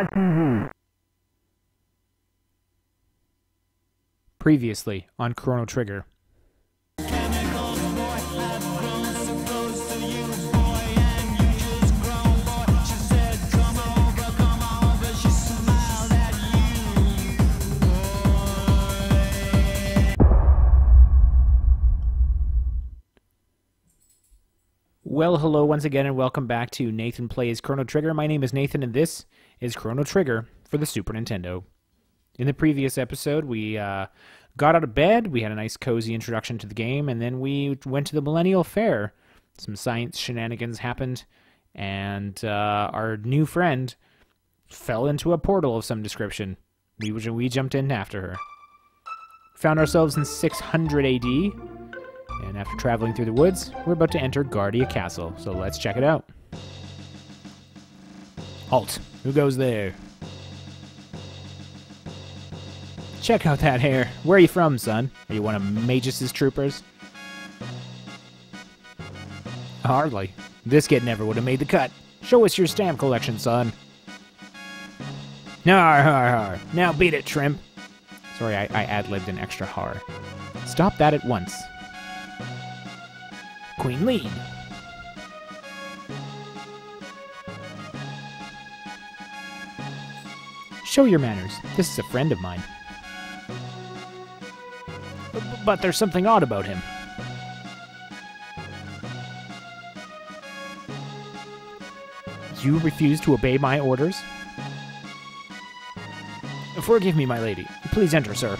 Chrono.tv. Previously on Chrono Trigger. Well, hello once again, and welcome back to Nathan Plays Chrono Trigger. My name is Nathan, and this is Chrono Trigger for the Super Nintendo. In the previous episode, we got out of bed, we had a nice cozy introduction to the game, and then we went to the Millennial Fair. Some science shenanigans happened, and our new friend fell into a portal of some description. We jumped in after her. Found ourselves in 600 AD. And after traveling through the woods, we're about to enter Guardia Castle, so let's check it out. Halt. Who goes there? Check out that hair. Where are you from, son? Are you one of Magus' troopers? Hardly. This kid never would have made the cut. Show us your stamp collection, son. Har, har, har. Now beat it, Shrimp. Sorry, I ad-libbed an extra har. Stop that at once. Queen lead. Show your manners. This is a friend of mine. But there's something odd about him. You refuse to obey my orders? Forgive me, my lady. Please enter, sir.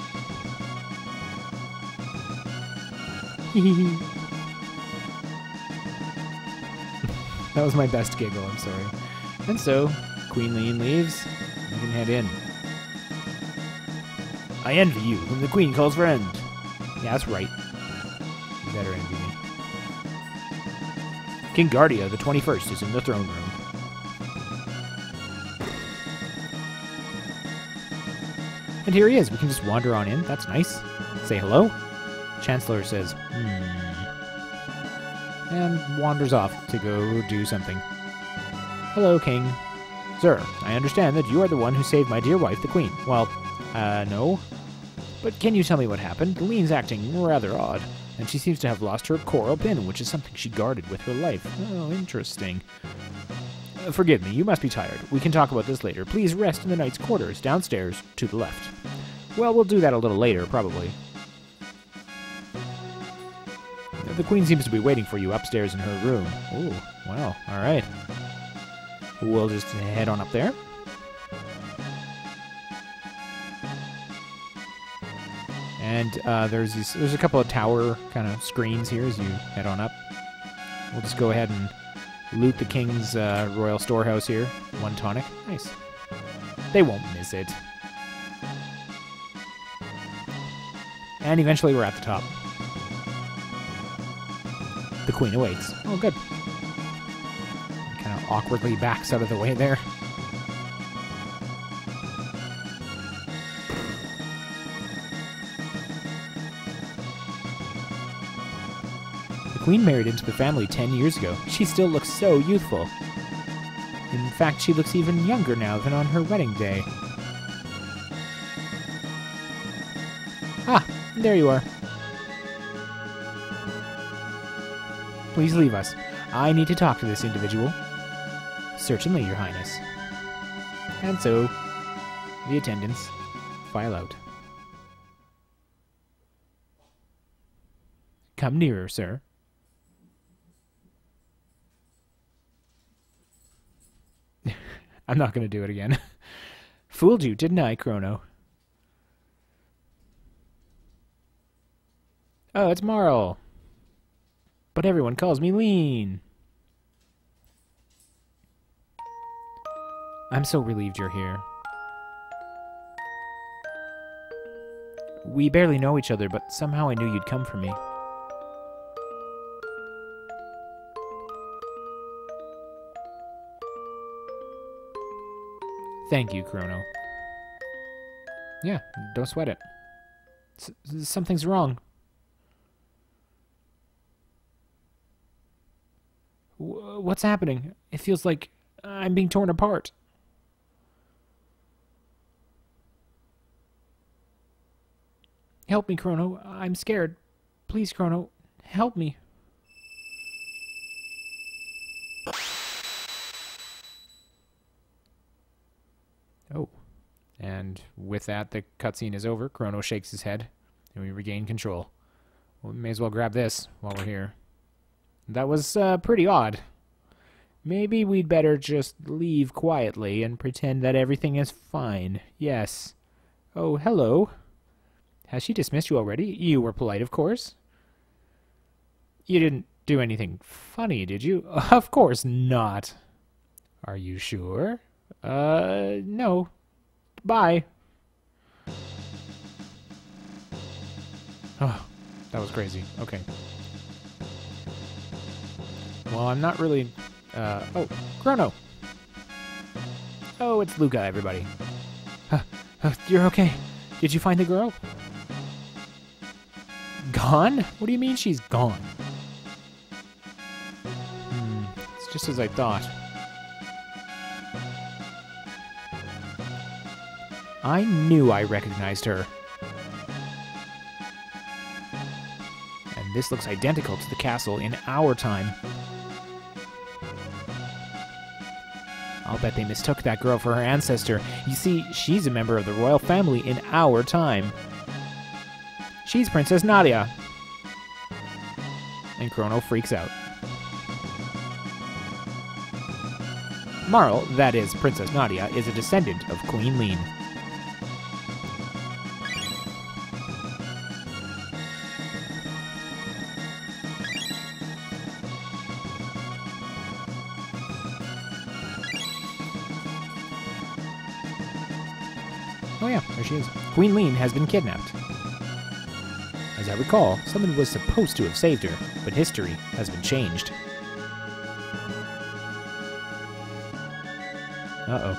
That was my best giggle, I'm sorry. And so, Queen Lean leaves. You can head in. I envy you, whom the Queen calls friend. Yeah, that's right. You better envy me. King Guardia, the 21st, is in the throne room. And here he is. We can just wander on in. That's nice. Say hello. Chancellor says, and wanders off to go do something. Hello, King. Sir, I understand that you are the one who saved my dear wife, the Queen. Well, no. But can you tell me what happened? The Queen's acting rather odd, and she seems to have lost her coral pin, which is something she guarded with her life. Oh, interesting. Forgive me, you must be tired. We can talk about this later. Please rest in the knight's quarters, downstairs, to the left. Well, we'll do that a little later, probably. The Queen seems to be waiting for you upstairs in her room. Ooh, well, all right. We'll just head on up there. And there's a couple of tower kind of screens here as you head on up. We'll just go ahead and loot the King's royal storehouse here. One tonic. Nice. They won't miss it. And eventually we're at the top. The Queen awaits. Oh, good. Kind of awkwardly backs out of the way there. The Queen married into the family 10 years ago. She still looks so youthful. In fact, she looks even younger now than on her wedding day. Ah, there you are. Please leave us. I need to talk to this individual. Certainly, Your Highness. And so, the attendants file out. Come nearer, sir. I'm not going to do it again. Fooled you, didn't I, Chrono? Oh, it's Marl. But everyone calls me Lean. I'm so relieved you're here. We barely know each other, but somehow I knew you'd come for me. Thank you, Chrono. Yeah, don't sweat it. Something's wrong. What's happening? It feels like I'm being torn apart. Help me, Chrono. I'm scared. Please, Chrono, help me. Oh. And with that, the cutscene is over. Chrono shakes his head, and we regain control. Well, we may as well grab this while we're here. That was pretty odd. Maybe we'd better just leave quietly and pretend that everything is fine. Yes. Oh, hello. Has she dismissed you already? You were polite, of course. You didn't do anything funny, did you? Of course not. Are you sure? No. Bye. Oh, that was crazy. Okay. Well, I'm not really... oh, Chrono! Oh, it's Luca, everybody. You're okay. Did you find the girl? Gone? What do you mean she's gone? It's just as I thought. I knew I recognized her. And this looks identical to the castle in our time. I'll bet they mistook that girl for her ancestor. You see, she's a member of the royal family in our time. She's Princess Nadia. And Chrono freaks out. Marl, that is, Princess Nadia, is a descendant of Queen Lean. Oh yeah, there she is. Queen Lean has been kidnapped. As I recall, someone was supposed to have saved her, but history has been changed. Uh-oh.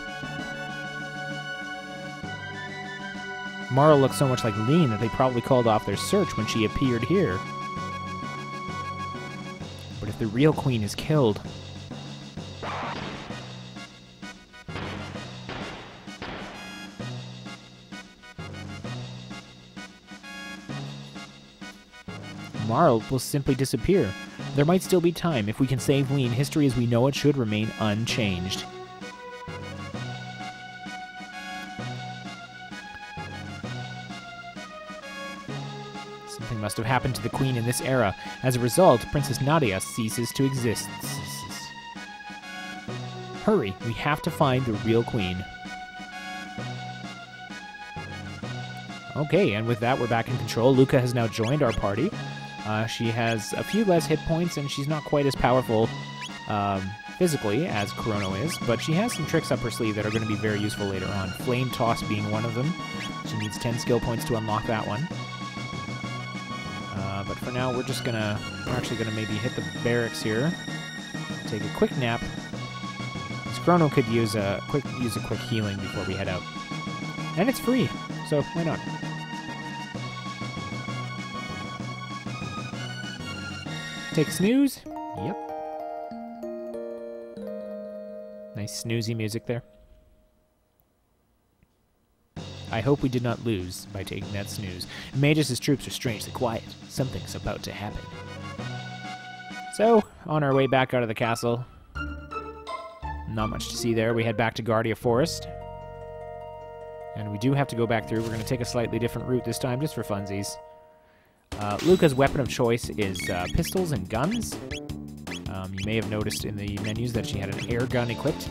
Marl looks so much like Lean that they probably called off their search when she appeared here. But if the real queen is killed... Marl will simply disappear. There might still be time. If we can save Lean, history as we know it should remain unchanged. Something must have happened to the queen in this era. As a result, Princess Nadia ceases to exist. Hurry, we have to find the real queen. Okay, and with that, we're back in control. Luca has now joined our party. She has a few less hit points, and she's not quite as powerful physically as Chrono is, but she has some tricks up her sleeve that are going to be very useful later on. Flame Toss being one of them. She needs 10 skill points to unlock that one. But for now, we're actually gonna maybe hit the barracks here, take a quick nap. This Chrono could use a quick healing before we head out, and it's free, so why not? Take a snooze. Yep. Nice snoozy music there. I hope we did not lose by taking that snooze. Magus' troops are strangely quiet. Something's about to happen. So, on our way back out of the castle, not much to see there. We head back to Guardia Forest. And we do have to go back through. We're going to take a slightly different route this time, just for funsies. Luca's weapon of choice is pistols and guns. You may have noticed in the menus that she had an air gun equipped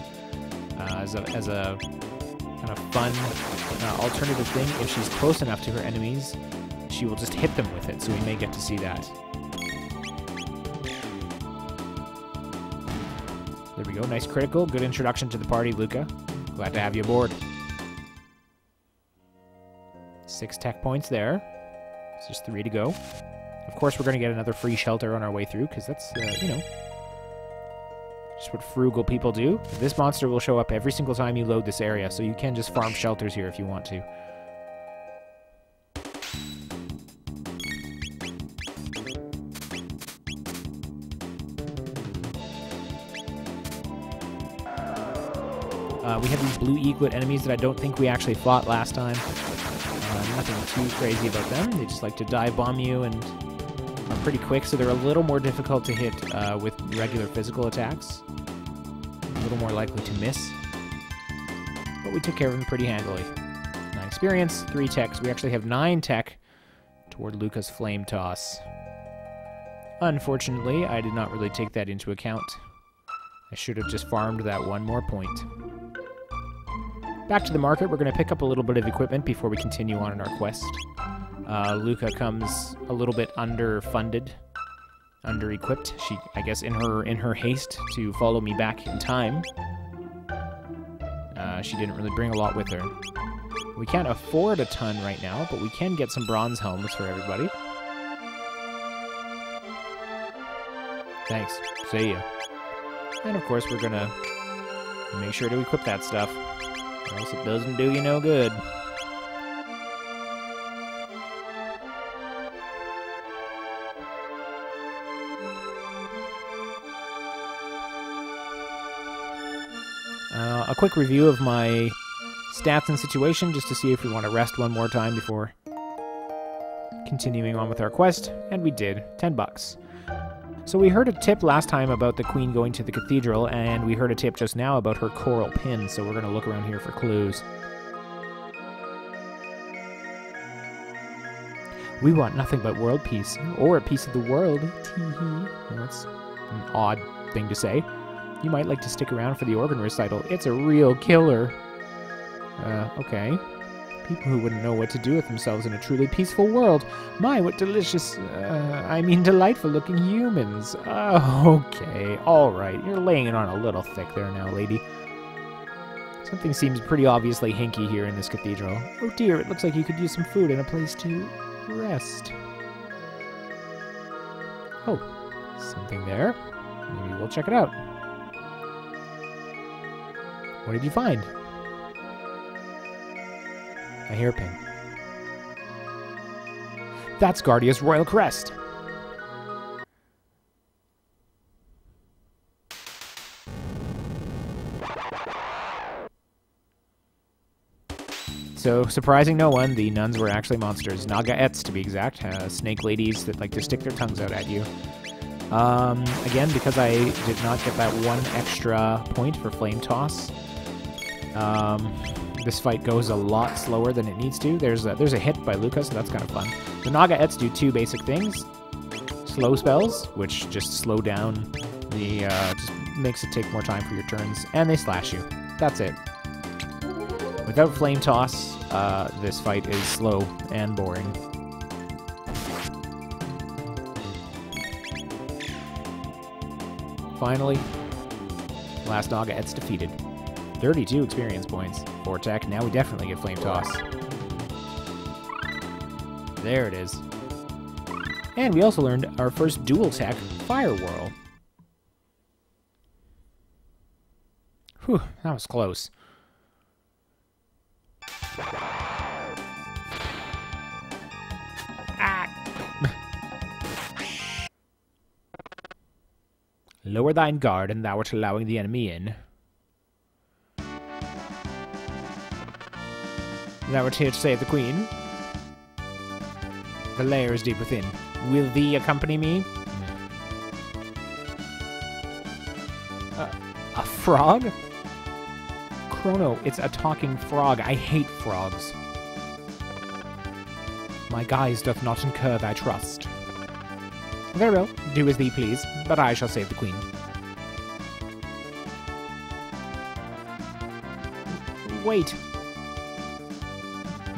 as a kind of fun alternative thing. If she's close enough to her enemies, she will just hit them with it, so we may get to see that. There we go, nice critical. Good introduction to the party, Luca. Glad to have you aboard. 6 tech points there. It's just 3 to go. Of course, we're going to get another free shelter on our way through, because that's, you know, just what frugal people do. This monster will show up every single time you load this area, so you can just farm shelters here if you want to. We have these blue eaglet enemies that I don't think we actually fought last time. Nothing too crazy about them. They just like to dive bomb you and are pretty quick, so they're a little more difficult to hit with regular physical attacks. A little more likely to miss. But we took care of them pretty handily. 9 experience, 3 tech. So we actually have 9 tech toward Luca's Flame Toss. Unfortunately, I did not really take that into account. I should have just farmed that 1 more point. Back to the market, we're going to pick up a little bit of equipment before we continue on in our quest. Luca comes a little bit underfunded, under-equipped. She, I guess, in her haste to follow me back in time, she didn't really bring a lot with her. We can't afford a ton right now, but we can get some bronze helms for everybody. Thanks. See ya. And of course, we're gonna make sure to equip that stuff, or else it doesn't do you no good. A quick review of my stats and situation, just to see if we want to rest one more time before continuing on with our quest, and we did. 10 bucks. So we heard a tip last time about the queen going to the cathedral, and we heard a tip just now about her coral pin, so we're going to look around here for clues. We want nothing but world peace, or a piece of the world. Tee-hee. Well, that's an odd thing to say. You might like to stick around for the organ recital. It's a real killer. Okay. People who wouldn't know what to do with themselves in a truly peaceful world. My, what delicious, delightful-looking humans. Okay, all right. You're laying it on a little thick there now, lady. Something seems pretty obviously hinky here in this cathedral. Oh dear, it looks like you could use some food and a place to rest. Oh, something there. Maybe we'll check it out. What did you find? A hairpin. That's Guardia's royal crest. So, surprising no one, the nuns were actually monsters. Nagaets, to be exact. Snake ladies that like to stick their tongues out at you. Again, because I did not get that 1 extra point for Flame Toss, this fight goes a lot slower than it needs to. There's a hit by Luca, so that's kind of fun. The Nagaets do 2 basic things. Slow spells, which just slow down the, just makes it take more time for your turns, and they slash you. That's it. Without Flame Toss, this fight is slow and boring. Finally, last Nagaet's defeated. 32 experience points. 4 tech, now we definitely get Flame Toss. There it is. And we also learned our first dual tech, Fire Whirl. Whew, that was close. Ah. Lower thine guard, and thou art allowing the enemy in. Thou art here to save the queen. The lair is deep within. Will thee accompany me? A frog? Chrono, it's a talking frog. I hate frogs. My guise doth not incur thy trust. Very well, do as thee please, but I shall save the queen. Wait.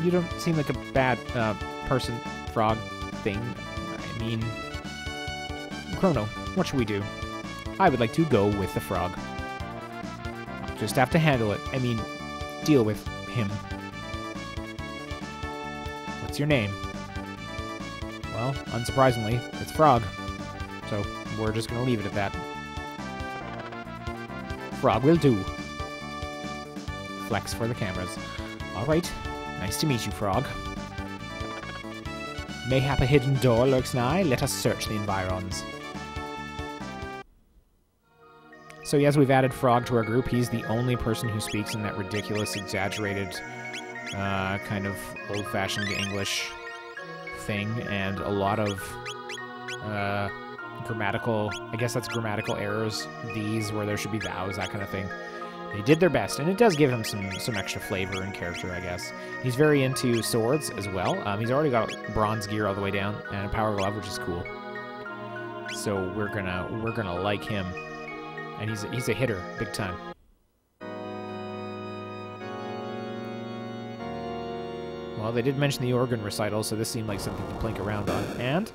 You don't seem like a bad, person, frog thing. I mean... Chrono, what should we do? I would like to go with the frog. I'll just have to handle it. I mean, deal with him. What's your name? Well, unsurprisingly, it's Frog. So, we're just gonna leave it at that. Frog will do. Flex for the cameras. Alright. Nice to meet you, Frog. Mayhap a hidden door lurks nigh. Let us search the environs. So yes, we've added Frog to our group. He's the only person who speaks in that ridiculous, exaggerated kind of old-fashioned English thing, and a lot of grammatical, I guess that's grammatical errors, these where there should be thous, that kind of thing. They did their best, and it does give him some extra flavor and character, I guess. He's very into swords as well. He's already got bronze gear all the way down and a power glove, which is cool. So we're gonna like him, and he's a hitter, big time. Well, they did mention the organ recital, so this seemed like something to plink around on. And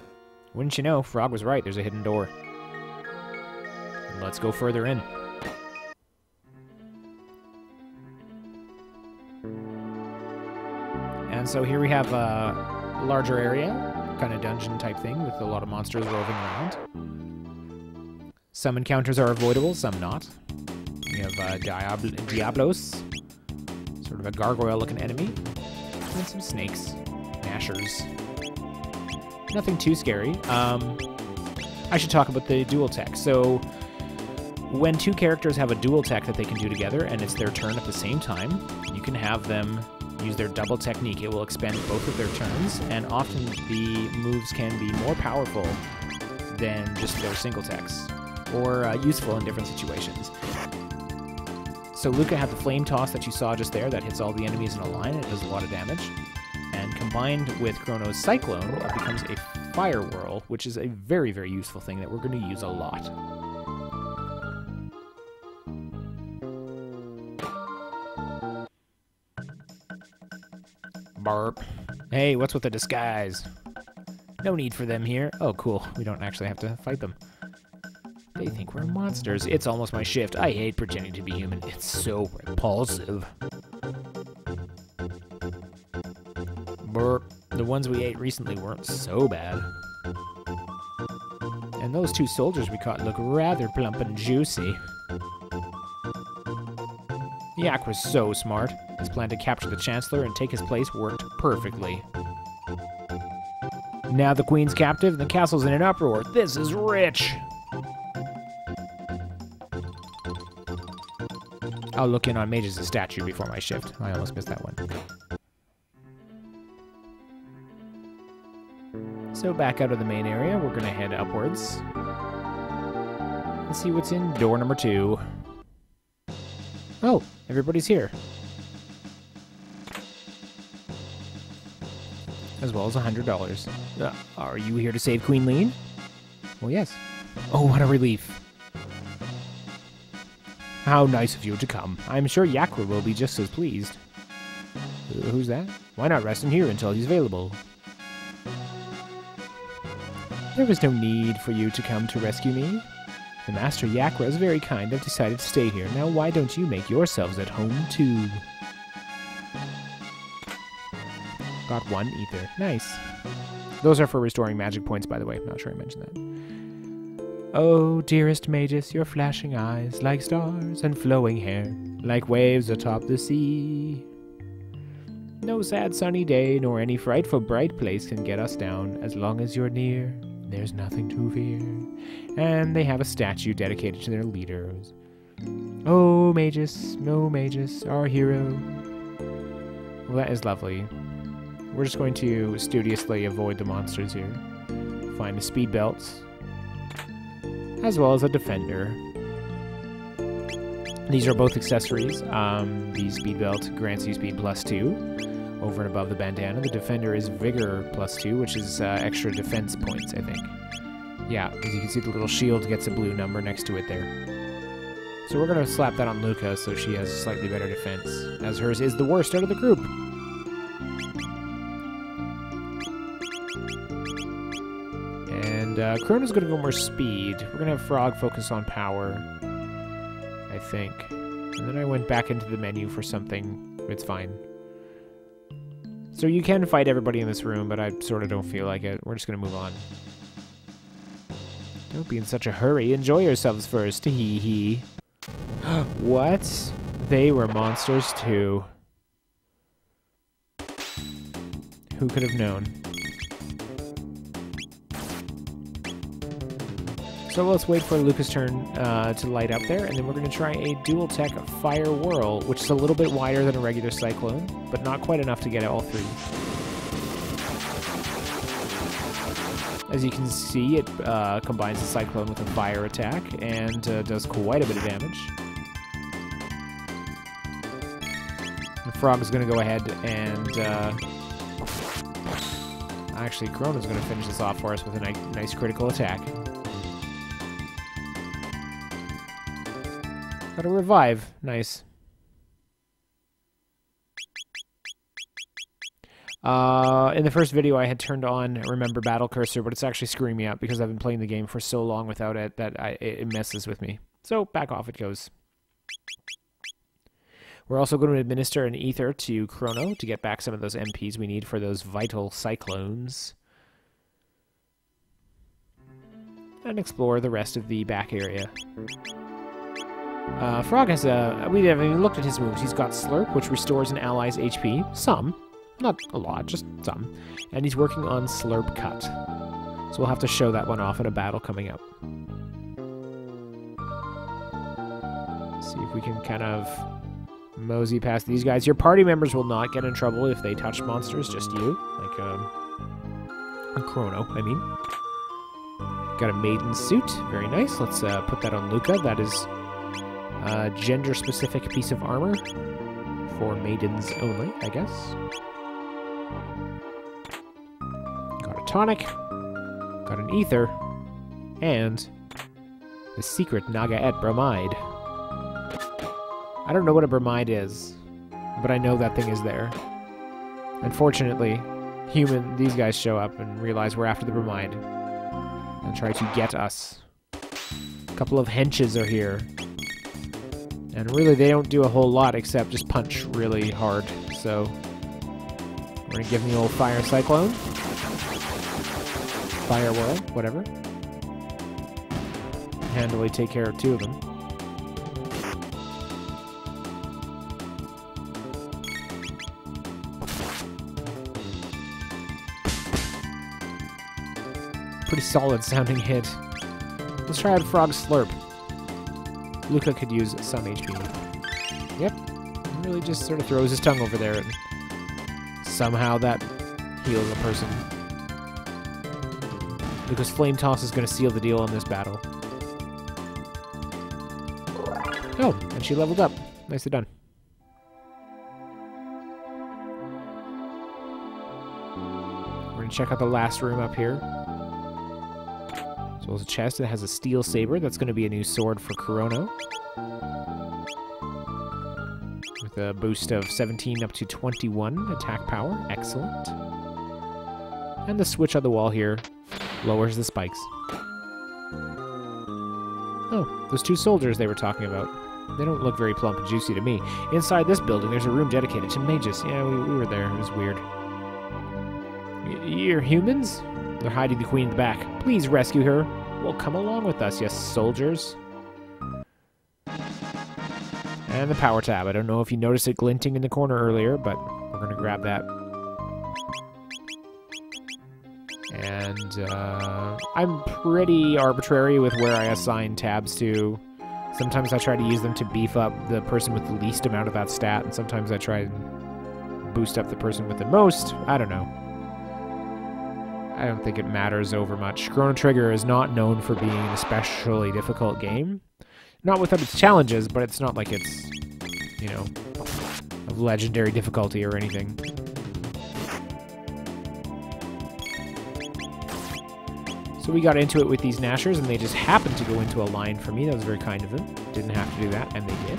wouldn't you know, Frog was right. There's a hidden door. Let's go further in. And so here we have a larger area, kind of dungeon type thing with a lot of monsters roving around. Some encounters are avoidable, some not. We have Diablos, sort of a gargoyle-looking enemy, and some snakes, gnashers. Nothing too scary. I should talk about the dual tech. So when two characters have a dual tech that they can do together and it's their turn at the same time, you can have them use their double technique. It will expend both of their turns, and often the moves can be more powerful than just their single techs, or useful in different situations. So Luca had the flame toss that you saw just there that hits all the enemies in a line, and it does a lot of damage. And combined with Chrono's Cyclone, it becomes a Fire Whirl, which is a very, very useful thing that we're going to use a lot. Barp. Hey, what's with the disguise? No need for them here. Oh, cool. We don't actually have to fight them. They think we're monsters. It's almost my shift. I hate pretending to be human. It's so repulsive. Burp. The ones we ate recently weren't so bad. And those two soldiers we caught look rather plump and juicy. Yak was so smart. His plan to capture the Chancellor and take his place worked perfectly. Now the Queen's captive and the castle's in an uproar. This is rich! I'll look in on Mage's statue before my shift. I almost missed that one. So back out of the main area, we're gonna head upwards. Let's see what's in door number 2. Oh, everybody's here. As well as $100. Are you here to save Queen Lean? Well, yes. Oh, what a relief. How nice of you to come. I'm sure Yakra will be just as pleased. Who's that? Why not rest in here until he's available? There was no need for you to come to rescue me. The Master Yakra is very kind. I've decided to stay here. Now why don't you make yourselves at home too? Got 1 ether. Nice. Those are for restoring magic points, by the way. I'm not sure I mentioned that. Oh, dearest Magus, your flashing eyes, like stars and flowing hair, like waves atop the sea. No sad sunny day, nor any frightful bright place can get us down. As long as you're near, there's nothing to fear. And they have a statue dedicated to their leaders. Oh, Magus, our hero. Well, that is lovely. We're just going to studiously avoid the monsters here. Find a speed belt, as well as a defender. These are both accessories. The speed belt grants you speed +2 over and above the bandana. The defender is vigor +2, which is extra defense points, I think. Yeah, as you can see, the little shield gets a blue number next to it there. So we're going to slap that on Luca so she has slightly better defense, as hers is the worst out of the group. And Chrono's going to go more speed. We're going to have Frog focus on power, I think. And then I went back into the menu for something. It's fine. So you can fight everybody in this room, but I sort of don't feel like it. We're just going to move on. Don't be in such a hurry. Enjoy yourselves first. Hee hee. What? They were monsters too. Who could have known? So let's wait for Luca's turn to light up there, and then we're going to try a dual tech Fire Whirl, which is a little bit wider than a regular Cyclone, but not quite enough to get all three. As you can see, it combines the Cyclone with a fire attack and does quite a bit of damage. The Frog is going to go ahead and... actually, Chrono's going to finish this off for us with a nice critical attack. Got a revive. Nice. In the first video, I had turned on Remember Battle Cursor, but it's actually screwing me up because I've been playing the game for so long without it that it messes with me. So, back off it goes. We're also going to administer an Ether to Chrono to get back some of those MPs we need for those vital Cyclones. And explore the rest of the back area. Frog has a... We haven't even looked at his moves. He's got Slurp, which restores an ally's HP. Some. Not a lot, just some. And he's working on Slurp Cut. So we'll have to show that one off in a battle coming up. See if we can kind of mosey past these guys. Your party members will not get in trouble if they touch monsters, just you. Like, a Chrono, I mean. Got a maiden suit. Very nice. Let's put that on Luca. That is... gender-specific piece of armor for maidens only, I guess. Got a tonic, got an ether, and the secret Nagaet bromide. I don't know what a bromide is, but I know that thing is there. Unfortunately, these guys show up and realize we're after the bromide and try to get us. A couple of henches are here. And really, they don't do a whole lot except just punch really hard. So, we're going to give them the old Fire Cyclone. Fire Whirl, whatever. Handily take care of two of them. Pretty solid sounding hit. Let's try out Frog Slurp. Luca could use some HP. Yep. He really just sort of throws his tongue over there and somehow that heals a person. Luca's Flame Toss is going to seal the deal in this battle. Oh, and she leveled up. Nicely done. We're going to check out the last room up here. So there's a chest that has a steel saber. That's going to be a new sword for Chrono. With a boost of 17 up to 21 attack power. Excellent. And the switch on the wall here lowers the spikes. Oh, those two soldiers they were talking about. They don't look very plump and juicy to me. Inside this building, there's a room dedicated to mages. Yeah, we were there. It was weird. You're humans? They're hiding the queen in the back. Please rescue her. Well, come along with us, yes, soldiers. And the power tab. I don't know if you noticed it glinting in the corner earlier, but we're going to grab that. And I'm pretty arbitrary with where I assign tabs to. Sometimes I try to use them to beef up the person with the least amount of that stat, and sometimes I try and boost up the person with the most. I don't know. I don't think it matters over much. Chrono Trigger is not known for being an especially difficult game. Not without its challenges, but it's not like it's, you know, of legendary difficulty or anything. So we got into it with these Gnashers, and they just happened to go into a line for me. That was very kind of them. Didn't have to do that, and they did.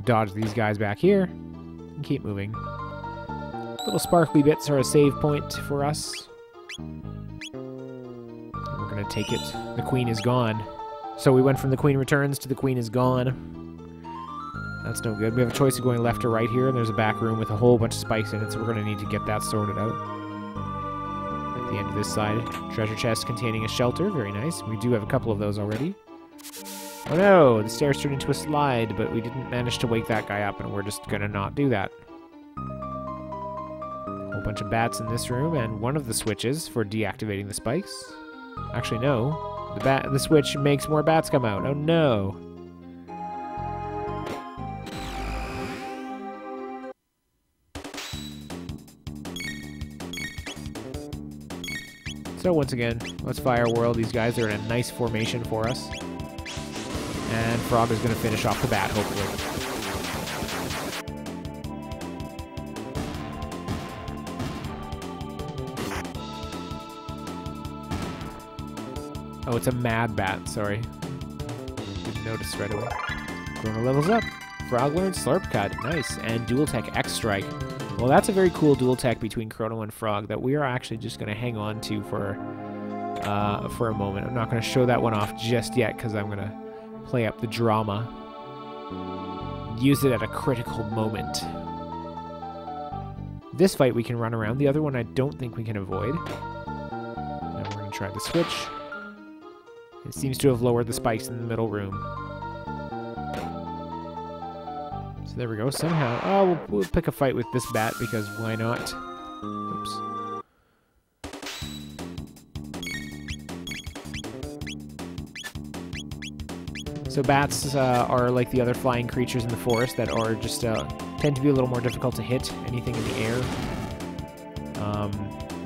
Dodge these guys back here and keep moving. Little sparkly bits are a save point for us. And we're going to take it. The queen is gone. So we went from the queen returns to the queen is gone. That's no good. We have a choice of going left or right here, and there's a back room with a whole bunch of spikes in it, so we're going to need to get that sorted out. At the end of this side, treasure chest containing a shelter. Very nice. We do have a couple of those already. Oh no, the stairs turned into a slide, but we didn't manage to wake that guy up, and we're just gonna not do that. Whole bunch of bats in this room, and one of the switches for deactivating the spikes. Actually, no. The switch makes more bats come out. Oh no. So once again, let's fire whirl. These guys are in a nice formation for us. And Frog is going to finish off the bat, hopefully. Oh, it's a mad bat, sorry. Didn't notice right away. Chrono levels up. Frog learns Slurp Cut, nice. And Dual Tech X Strike. Well, that's a very cool dual tech between Chrono and Frog that we are actually just going to hang on to for a moment. I'm not going to show that one off just yet because I'm going to play up the drama. Use it at a critical moment. This fight we can run around. The other one I don't think we can avoid. Now we're going to try the switch. It seems to have lowered the spikes in the middle room. So there we go. Somehow... Oh, we'll pick a fight with this bat because why not? Oops. So bats are like the other flying creatures in the forest that are just tend to be a little more difficult to hit. Anything in the air.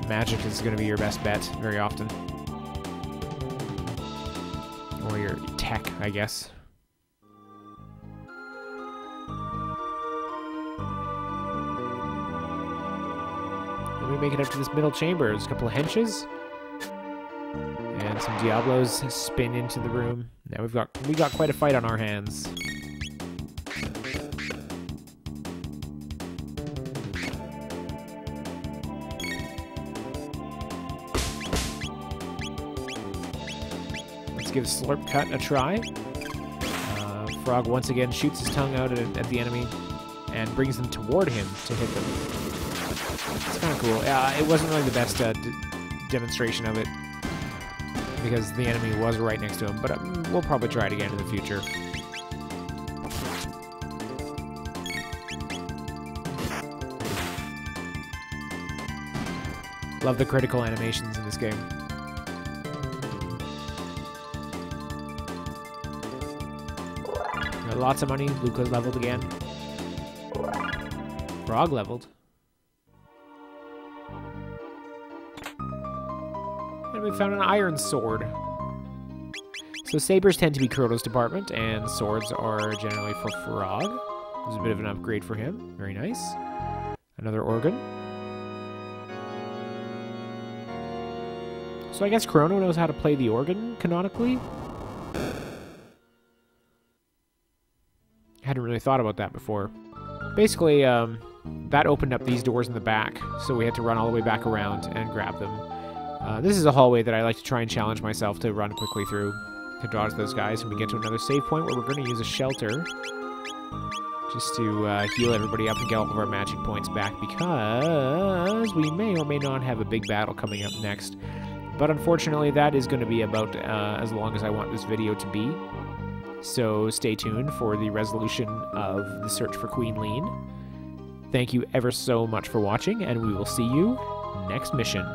Magic is going to be your best bet very often. Or your tech, I guess. Then we make it up to this middle chamber. There's a couple of henches. And some Diablos spin into the room. Now we got quite a fight on our hands. Let's give Slurp Cut a try. Frog once again shoots his tongue out at the enemy and brings them toward him to hit them. It's kind of cool. It wasn't really the best demonstration of it because the enemy was right next to him, but we'll probably try it again in the future. Love the critical animations in this game. Got lots of money. Luca's leveled again. Frog leveled. And we found an iron sword. So sabers tend to be Chrono's department, and swords are generally for Frog. There's a bit of an upgrade for him. Very nice. Another organ. So I guess Chrono knows how to play the organ, canonically. Hadn't really thought about that before. Basically, that opened up these doors in the back, so we had to run all the way back around and grab them. This is a hallway that I like to try and challenge myself to run quickly through to dodge those guys, and we get to another save point where we're going to use a shelter just to heal everybody up and get all of our magic points back because we may or may not have a big battle coming up next. But unfortunately, that is going to be about as long as I want this video to be. So stay tuned for the resolution of the search for Queen Leene. Thank you ever so much for watching, and we will see you next mission.